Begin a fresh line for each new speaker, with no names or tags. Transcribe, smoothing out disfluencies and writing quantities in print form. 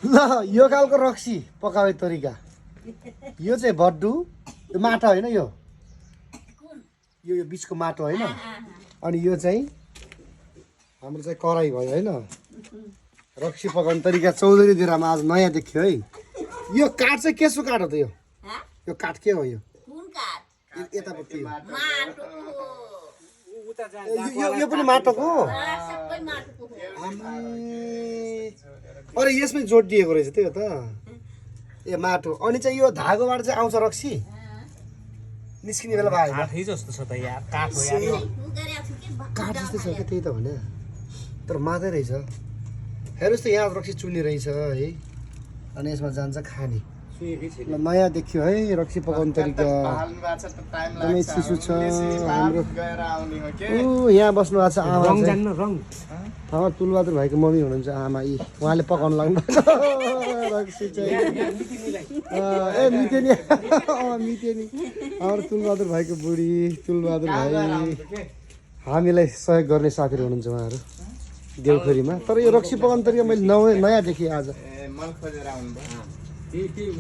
ल यो खालको रक्सी पकाउने तरिका यो चाहिँ बड्डु यो माटो होइन यो यो बिचको माटो होइन अनि यो चाहिँ हाम्रो चाहिँ कराई भयो होइन रक्सी पकाउने तरिका चौधरी दिरामा आज नयाँ देखियो है यो काठ चाहिँ केसको काठ हो त यो काठ के हो यो यतापट्टि यो पनि माटोको अरे यसमै जोडिएको रहेछ त्यही हो त ए माटो अनि चाहिँ यो धागोबाट चाहिँ आउँछ रक्सी निस्किने बेला भयो
काठै जस्तो छ त यार काठ हो यार
काठ जस्तै छ क्या त्यही त भने तर मात्रै रहेछ हेर्नुहोस् त यहाँ रक्सी चुल्ने रहेछ है अनि यसमा जान्छ खाने ल नयाँ देखियो है रक्सी पकाउने तरिका एकदमै चिसो छ हाम्रो यहाँ बस्नु भएको छ आमा
रङ जान्न रङ
तुलबहादुर भाइको मम्मी हुनुहुन्छ आमा यी उहाँले पकाउनु लाग्नु रक्सी चाहिँ ए मितेनी मितेनी हाम्रो तुलबहादुर भाइको बुढी तुलबहादुर भाइ हामीलाई सहयोग गर्ने साथीहरू हुनुहुन्छ उहाँहरू देउखोरीमा तर यो रक्सी पकाउने तरिका मैले नयाँ देखेँ आज